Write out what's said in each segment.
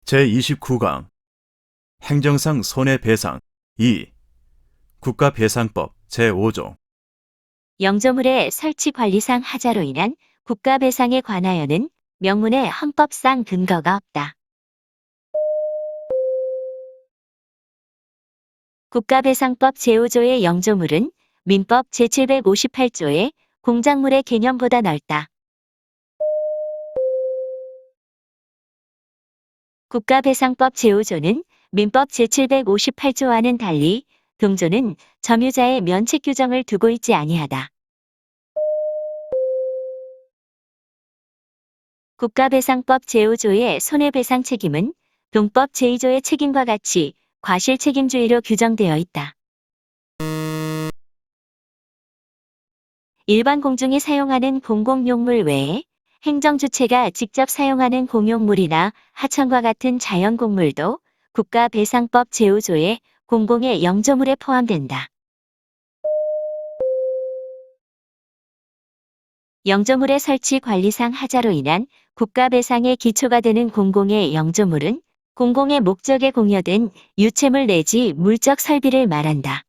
제29강 행정상 손해배상 2. 국가배상법 제5조 영조물의 설치관리상 하자로 인한 국가배상에 관하여는 명문의 헌법상 근거가 없다. 국가배상법 제5조의 영조물은 민법 제758조의 공작물의 개념보다 넓다. 국가배상법 제5조는 민법 제758조와는 달리 동조는 점유자의 면책 규정을 두고 있지 아니하다. 국가배상법 제5조의 손해배상 책임은 동법 제2조의 책임과 같이 과실책임주의로 규정되어 있다. 일반 공중이 사용하는 공공용물 외에 행정주체가 직접 사용하는 공용물이나 하천과 같은 자연공물도 국가배상법 제5조의 공공의 영조물에 포함된다. 영조물의 설치 관리상 하자로 인한 국가배상의 기초가 되는 공공의 영조물은 공공의 목적에 공여된 유체물 내지 물적 설비를 말한다.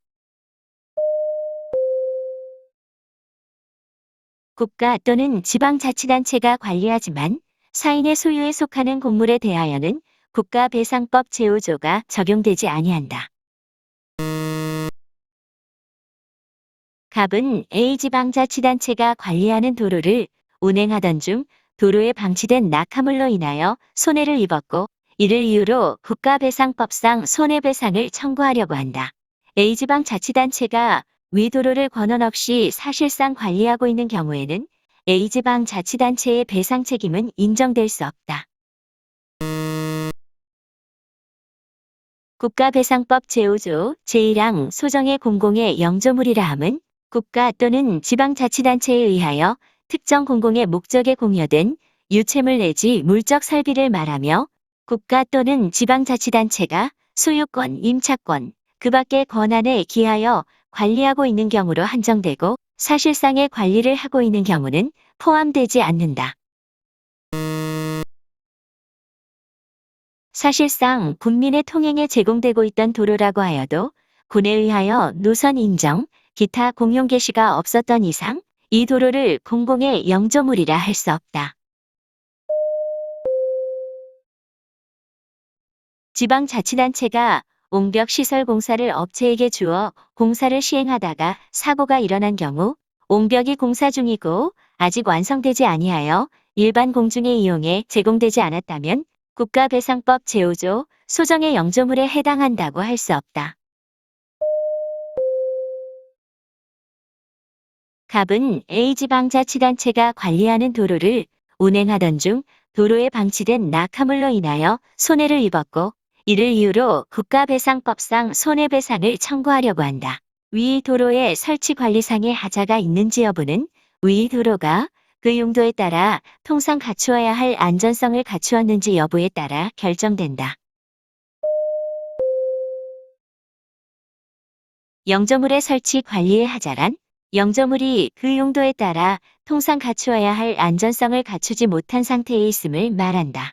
국가 또는 지방자치단체가 관리하지만 사인의 소유에 속하는 공물에 대하여는 국가배상법 제5조가 적용되지 아니한다. 갑은 A지방자치단체가 관리하는 도로를 운행하던 중 도로에 방치된 낙하물로 인하여 손해를 입었고 이를 이유로 국가배상법상 손해배상을 청구하려고 한다. A지방자치단체가 위 도로를 권한 없이 사실상 관리하고 있는 경우에는 A지방자치단체의 배상 책임은 인정될 수 없다. 국가배상법 제5조 제1항 소정의 공공의 영조물이라 함은 국가 또는 지방자치단체에 의하여 특정 공공의 목적에 공여된 유체물 내지 물적 설비를 말하며 국가 또는 지방자치단체가 소유권, 임차권, 그 밖의 권한에 기하여 관리하고 있는 경우로 한정되고 사실상의 관리를 하고 있는 경우는 포함되지 않는다. 사실상 국민의 통행에 제공되고 있던 도로라고 하여도 군에 의하여 노선 인정, 기타 공용 개시가 없었던 이상 이 도로를 공공의 영조물이라 할 수 없다. 지방자치단체가 옹벽시설 공사를 업체에게 주어 공사를 시행하다가 사고가 일어난 경우 옹벽이 공사 중이고 아직 완성되지 아니하여 일반 공중에 이용해 제공되지 않았다면 국가배상법 제5조 소정의 영조물에 해당한다고 할 수 없다. 갑은 A지방자치단체가 관리하는 도로를 운행하던 중 도로에 방치된 낙하물로 인하여 손해를 입었고 이를 이유로 국가배상법상 손해배상을 청구하려고 한다. 위 도로에 설치관리상의 하자가 있는지 여부는 위 도로가 그 용도에 따라 통상 갖추어야 할 안전성을 갖추었는지 여부에 따라 결정된다. 영조물의 설치 관리의 하자란 영조물이 그 용도에 따라 통상 갖추어야 할 안전성을 갖추지 못한 상태에 있음을 말한다.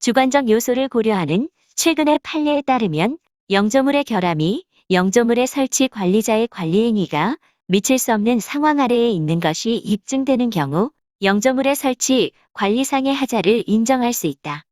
주관적 요소를 고려하는 최근의 판례에 따르면 영조물의 결함이 영조물의 설치 관리자의 관리 행위가 미칠 수 없는 상황 아래에 있는 것이 입증되는 경우 영조물의 설치 관리상의 하자를 인정할 수 있다.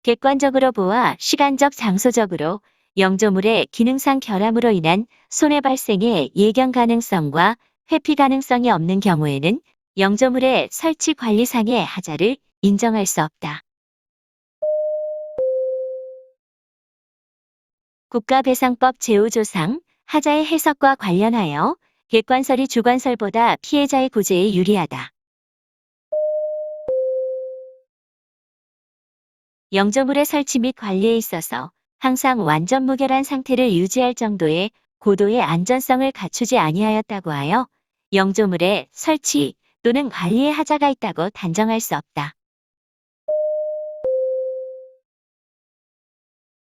객관적으로 보아 시간적 장소적으로 영조물의 기능상 결함으로 인한 손해 발생의 예견 가능성과 회피 가능성이 없는 경우에는 영조물의 설치 관리상의 하자를 인정할 수 없다. 국가배상법 제5조상 하자의 해석과 관련하여 객관설이 주관설보다 피해자의 구제에 유리하다. 영조물의 설치 및 관리에 있어서 항상 완전 무결한 상태를 유지할 정도의 고도의 안전성을 갖추지 아니하였다고 하여 영조물의 설치 또는 관리에 하자가 있다고 단정할 수 없다.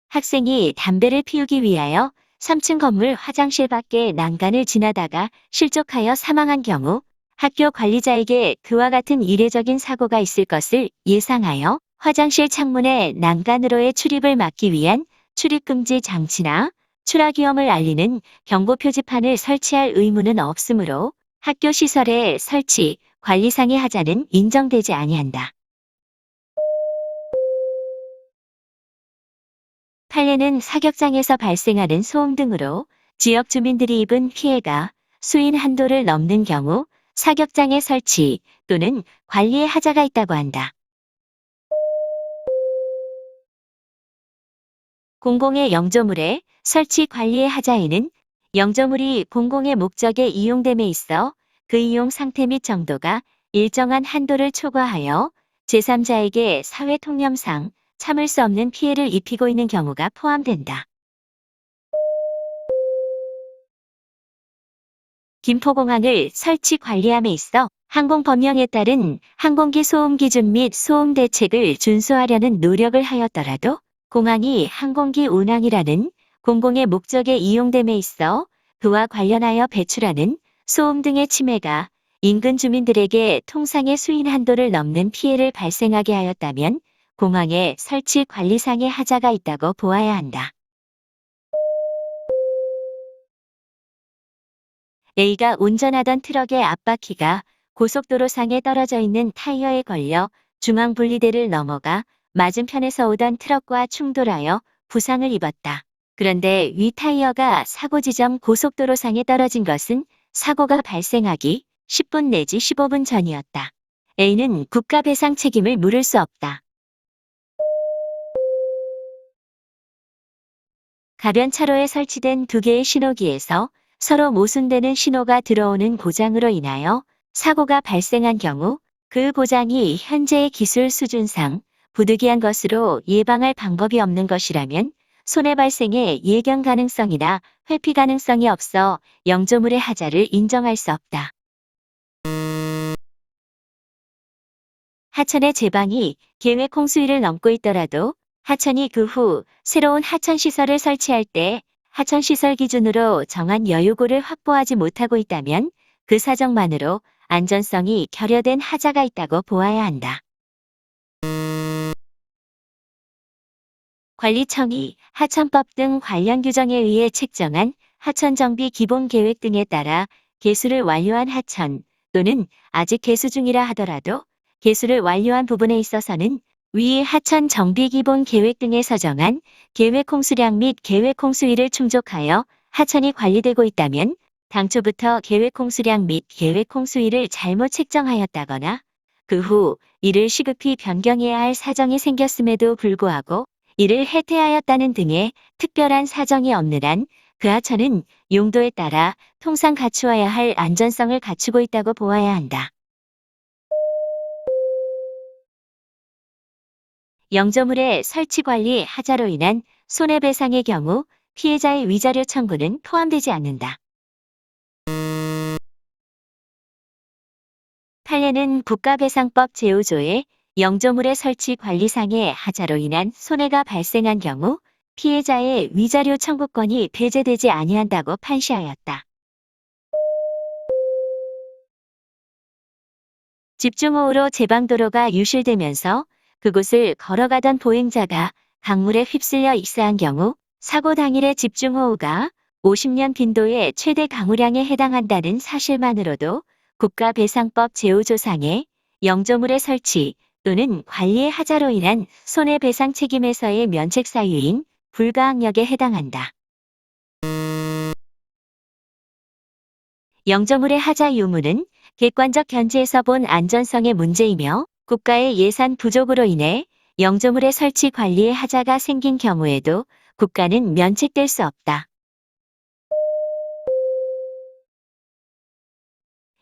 학생이 담배를 피우기 위하여 3층 건물 화장실 밖에 난간을 지나다가 실족하여 사망한 경우 학교 관리자에게 그와 같은 이례적인 사고가 있을 것을 예상하여 화장실 창문에 난간으로의 출입을 막기 위한 출입금지 장치나 추락 위험을 알리는 경고 표지판을 설치할 의무는 없으므로 학교 시설의 설치, 관리상의 하자는 인정되지 아니한다. 판례는 사격장에서 발생하는 소음 등으로 지역 주민들이 입은 피해가 수인 한도를 넘는 경우 사격장의 설치 또는 관리에 하자가 있다고 한다. 공공의 영조물의 설치 관리의 하자에는 영조물이 공공의 목적에 이용됨에 있어 그 이용 상태 및 정도가 일정한 한도를 초과하여 제3자에게 사회 통념상 참을 수 없는 피해를 입히고 있는 경우가 포함된다. 김포공항을 설치 관리함에 있어 항공법령에 따른 항공기 소음 기준 및 소음 대책을 준수하려는 노력을 하였더라도 공항이 항공기 운항이라는 공공의 목적에 이용됨에 있어 그와 관련하여 배출하는 소음 등의 침해가 인근 주민들에게 통상의 수인 한도를 넘는 피해를 발생하게 하였다면 공항에 설치 관리상의 하자가 있다고 보아야 한다. A가 운전하던 트럭의 앞바퀴가 고속도로상에 떨어져 있는 타이어에 걸려 중앙분리대를 넘어가 맞은편에서 오던 트럭과 충돌하여 부상을 입었다. 그런데 위 타이어가 사고 지점 고속도로상에 떨어진 것은 사고가 발생하기 10분 내지 15분 전이었다. A는 국가 배상 책임을 물을 수 없다. 가변 차로에 설치된 두 개의 신호기에서 서로 모순되는 신호가 들어오는 고장으로 인하여 사고가 발생한 경우 그 고장이 현재의 기술 수준상 부득이한 것으로 예방할 방법이 없는 것이라면 손해 발생의 예견 가능성이나 회피 가능성이 없어 영조물의 하자를 인정할 수 없다. 하천의 제방이 계획 홍수위를 넘고 있더라도 하천이 그 후 새로운 하천시설을 설치할 때 하천시설 기준으로 정한 여유고를 확보하지 못하고 있다면 그 사정만으로 안전성이 결여된 하자가 있다고 보아야 한다. 관리청이 하천법 등 관련 규정에 의해 책정한 하천정비 기본계획 등에 따라 개수를 완료한 하천 또는 아직 개수 중이라 하더라도 개수를 완료한 부분에 있어서는 위 하천 정비 기본 계획 등에 서정한 계획 홍수량 및 계획 홍수위를 충족하여 하천이 관리되고 있다면 당초부터 계획 홍수량 및 계획 홍수위를 잘못 책정하였다거나 그 후 이를 시급히 변경해야 할 사정이 생겼음에도 불구하고 이를 해태하였다는 등의 특별한 사정이 없는 한 그 하천은 용도에 따라 통상 갖추어야 할 안전성을 갖추고 있다고 보아야 한다. 영조물의 설치 관리 하자로 인한 손해배상의 경우 피해자의 위자료 청구는 포함되지 않는다. 판례는 국가배상법 제5조의 영조물의 설치 관리상의 하자로 인한 손해가 발생한 경우 피해자의 위자료 청구권이 배제되지 아니한다고 판시하였다. 집중호우로 제방도로가 유실되면서 그곳을 걸어가던 보행자가 강물에 휩쓸려 익사한 경우 사고 당일의 집중호우가 50년 빈도의 최대 강우량에 해당한다는 사실만으로도 국가배상법 제5조상의 영조물의 설치 또는 관리의 하자로 인한 손해배상 책임에서의 면책 사유인 불가항력에 해당한다. 영조물의 하자 유무는 객관적 견지에서 본 안전성의 문제이며 국가의 예산 부족으로 인해 영조물의 설치 관리의 하자가 생긴 경우에도 국가는 면책될 수 없다.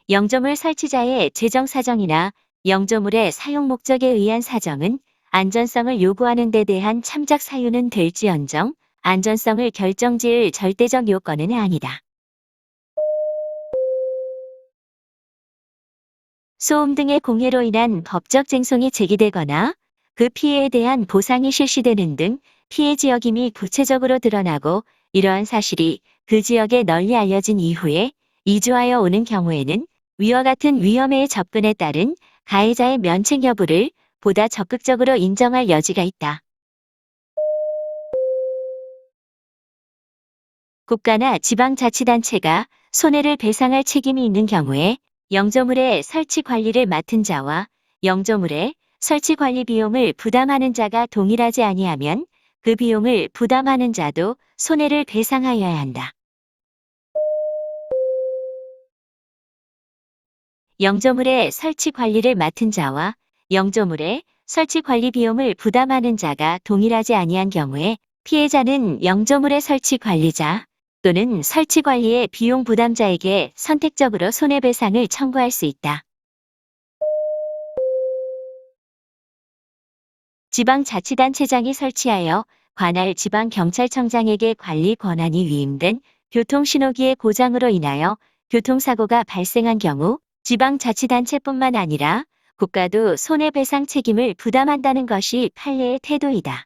영조물 설치자의 재정 사정이나 영조물의 사용 목적에 의한 사정은 안전성을 요구하는 데 대한 참작 사유는 될지언정 안전성을 결정지을 절대적 요건은 아니다. 소음 등의 공해로 인한 법적 쟁송이 제기되거나 그 피해에 대한 보상이 실시되는 등 피해 지역임이 구체적으로 드러나고 이러한 사실이 그 지역에 널리 알려진 이후에 이주하여 오는 경우에는 위와 같은 위험에 접근에 따른 가해자의 면책 여부를 보다 적극적으로 인정할 여지가 있다. 국가나 지방자치단체가 손해를 배상할 책임이 있는 경우에 영조물의 설치 관리를 맡은 자와 영조물의 설치 관리 비용을 부담하는 자가 동일하지 아니하면 그 비용을 부담하는 자도 손해를 배상하여야 한다. 영조물의 설치 관리를 맡은 자와 영조물의 설치 관리 비용을 부담하는 자가 동일하지 아니한 경우에 피해자는 영조물의 설치 관리자 또는 설치 관리의 비용 부담자에게 선택적으로 손해배상을 청구할 수 있다. 지방자치단체장이 설치하여 관할 지방경찰청장에게 관리 권한이 위임된 교통신호기의 고장으로 인하여 교통사고가 발생한 경우 지방자치단체뿐만 아니라 국가도 손해배상 책임을 부담한다는 것이 판례의 태도이다.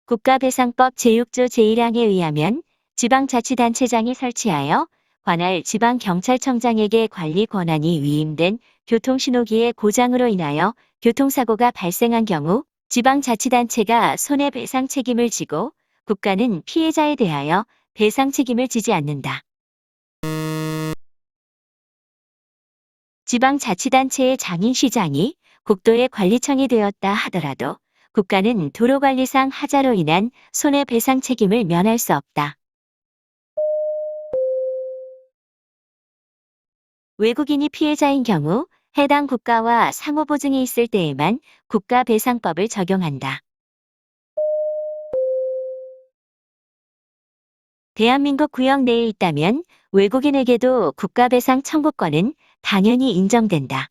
국가배상법 제6조 제1항에 의하면 지방자치단체장이 설치하여 관할 지방경찰청장에게 관리 권한이 위임된 교통신호기의 고장으로 인하여 교통사고가 발생한 경우 지방자치단체가 손해배상 책임을 지고 국가는 피해자에 대하여 배상 책임을 지지 않는다. 지방자치단체의 장인시장이 국도의 관리청이 되었다 하더라도 국가는 도로관리상 하자로 인한 손해배상 책임을 면할 수 없다. 외국인이 피해자인 경우 해당 국가와 상호보증이 있을 때에만 국가배상법을 적용한다. 대한민국 구역 내에 있다면 외국인에게도 국가배상 청구권은 당연히 인정된다.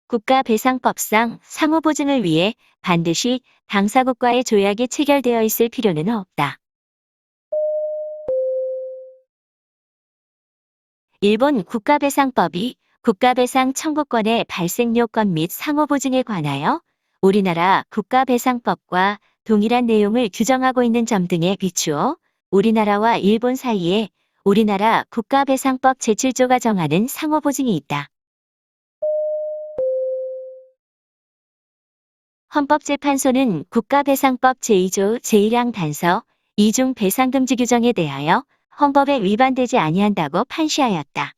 국가배상법상 상호보증을 위해 반드시 당사국과의 조약이 체결되어 있을 필요는 없다. 일본 국가배상법이 국가배상 청구권의 발생 요건 및 상호보증에 관하여 우리나라 국가배상법과 동일한 내용을 규정하고 있는 점 등에 비추어 우리나라와 일본 사이에 우리나라 국가배상법 제7조가 정하는 상호보증이 있다. 헌법재판소는 국가배상법 제2조 제1항 단서 이중 배상금지 규정에 대하여 헌법에 위반되지 아니한다고 판시하였다.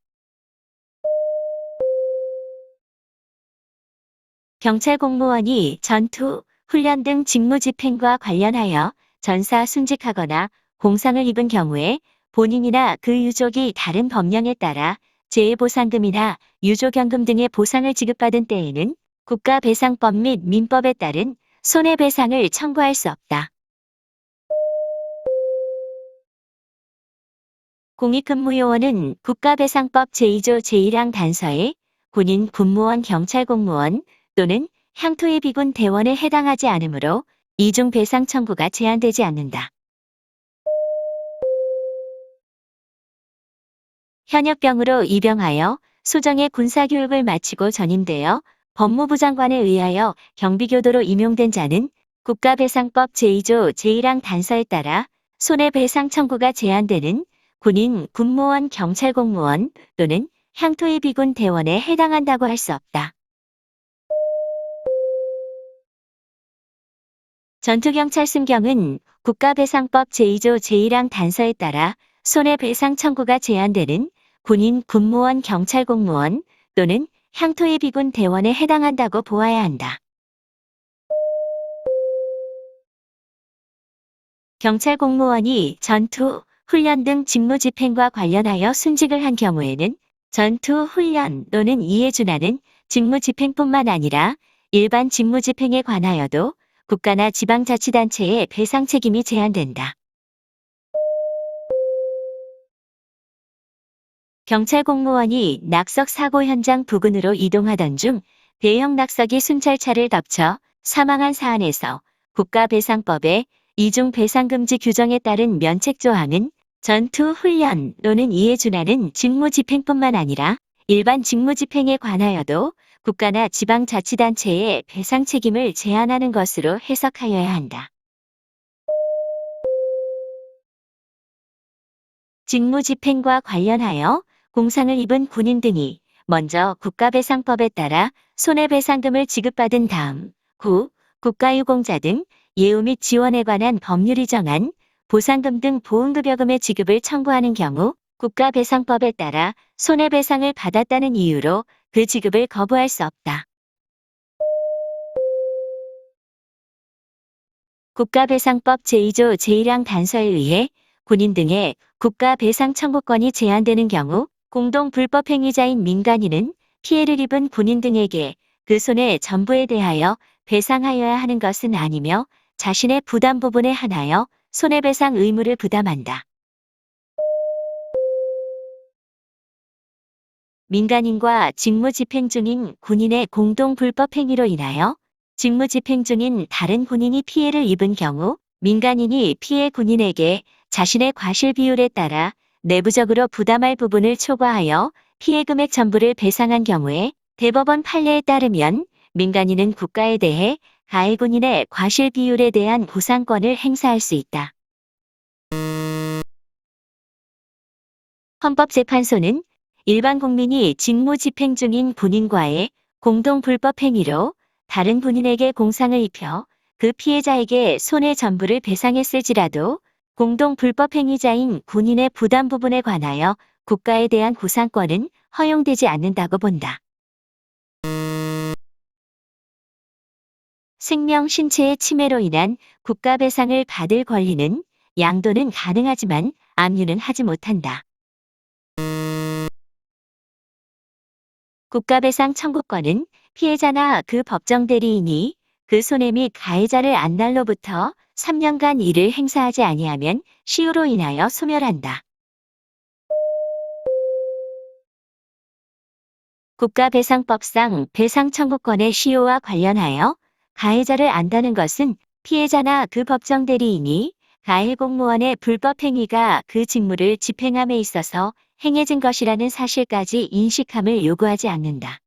경찰 공무원이 전투, 훈련 등 직무 집행과 관련하여 전사 순직하거나 공상을 입은 경우에 본인이나 그 유족이 다른 법령에 따라 재해보상금이나 유족연금 등의 보상을 지급받은 때에는 국가배상법 및 민법에 따른 손해배상을 청구할 수 없다. 공익근무요원은 국가배상법 제2조 제1항 단서에 군인, 군무원, 경찰공무원 또는 향토예비군 대원에 해당하지 않으므로 이중 배상 청구가 제한되지 않는다. 현역병으로 입영하여 소정의 군사교육을 마치고 전임되어 법무부 장관에 의하여 경비교도로 임용된 자는 국가배상법 제2조 제1항 단서에 따라 손해배상 청구가 제한되는 군인, 군무원, 경찰공무원 또는 향토예비군 대원에 해당한다고 할 수 없다. 전투경찰순경은 국가배상법 제2조 제1항 단서에 따라 손해배상 청구가 제한되는 군인, 군무원, 경찰공무원 또는 향토예비군 대원에 해당한다고 보아야 한다. 경찰공무원이 전투, 훈련 등 직무 집행과 관련하여 순직을 한 경우에는 전투, 훈련 또는 이에 준하는 직무 집행뿐만 아니라 일반 직무 집행에 관하여도 국가나 지방자치단체의 배상 책임이 제한된다. 경찰 공무원이 낙석 사고 현장 부근으로 이동하던 중 대형 낙석이 순찰차를 덮쳐 사망한 사안에서 국가배상법의 이중 배상금지 규정에 따른 면책조항은 전투, 훈련 또는 이에 준하는 직무집행뿐만 아니라 일반 직무집행에 관하여도 국가나 지방자치단체의 배상 책임을 제한하는 것으로 해석하여야 한다. 직무집행과 관련하여 공상을 입은 군인 등이 먼저 국가배상법에 따라 손해배상금을 지급받은 다음 후 국가유공자 등 예우 및 지원에 관한 법률이 정한 보상금 등 보훈급여금의 지급을 청구하는 경우 국가배상법에 따라 손해배상을 받았다는 이유로 그 지급을 거부할 수 없다. 국가배상법 제2조 제1항 단서에 의해 군인 등의 국가배상 청구권이 제한되는 경우 공동불법행위자인 민간인은 피해를 입은 군인 등에게 그 손해 전부에 대하여 배상하여야 하는 것은 아니며 자신의 부담 부분에 한하여 손해배상 의무를 부담한다. 민간인과 직무집행 중인 군인의 공동불법행위로 인하여 직무집행 중인 다른 군인이 피해를 입은 경우 민간인이 피해 군인에게 자신의 과실 비율에 따라 내부적으로 부담할 부분을 초과하여 피해 금액 전부를 배상한 경우에 대법원 판례에 따르면 민간인은 국가에 대해 가해 군인의 과실 비율에 대한 보상권을 행사할 수 있다. 헌법재판소는 일반 국민이 직무집행 중인 군인과의 공동불법행위로 다른 군인에게 공상을 입혀 그 피해자에게 손해 전부를 배상했을지라도 공동불법행위자인 군인의 부담 부분에 관하여 국가에 대한 보상권은 허용되지 않는다고 본다. 생명, 신체의 침해로 인한 국가배상을 받을 권리는 양도는 가능하지만 압류는 하지 못한다. 국가배상 청구권은 피해자나 그 법정 대리인이 그 손해 및 가해자를 안 날로부터 3년간 이를 행사하지 아니하면 시효로 인하여 소멸한다. 국가배상법상 배상 청구권의 시효와 관련하여 가해자를 안다는 것은 피해자나 그 법정 대리인이 가해 공무원의 불법 행위가 그 직무를 집행함에 있어서 행해진 것이라는 사실까지 인식함을 요구하지 않는다.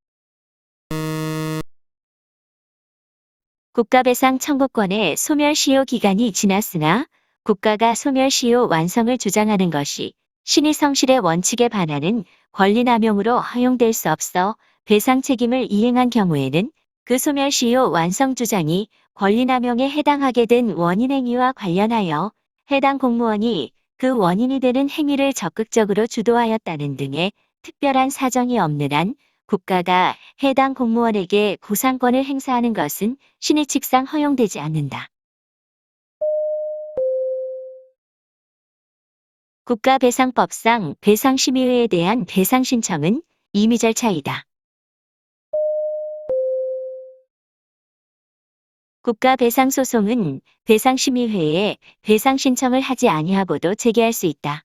국가배상 청구권의 소멸시효 기간이 지났으나 국가가 소멸시효 완성을 주장하는 것이 신의성실의 원칙에 반하는 권리남용으로 허용될 수 없어 배상 책임을 이행한 경우에는 그 소멸시효 완성 주장이 권리남용에 해당하게 된 원인행위와 관련하여 해당 공무원이 그 원인이 되는 행위를 적극적으로 주도하였다는 등의 특별한 사정이 없는 한 국가가 해당 공무원에게 보상권을 행사하는 것은 신의칙상 허용되지 않는다. 국가배상법상 배상심의회에 대한 배상 신청은 임의 절차이다. 국가배상소송은 배상심의회에 배상 신청을 하지 아니하고도 제기할 수 있다.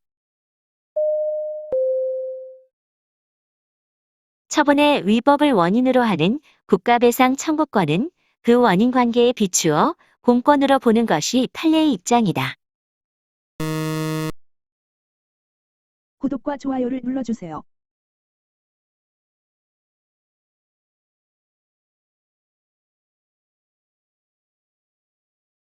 처분의 위법을 원인으로 하는 국가배상 청구권은 그 원인 관계에 비추어 공권으로 보는 것이 판례의 입장이다. 구독과 좋아요를 눌러주세요.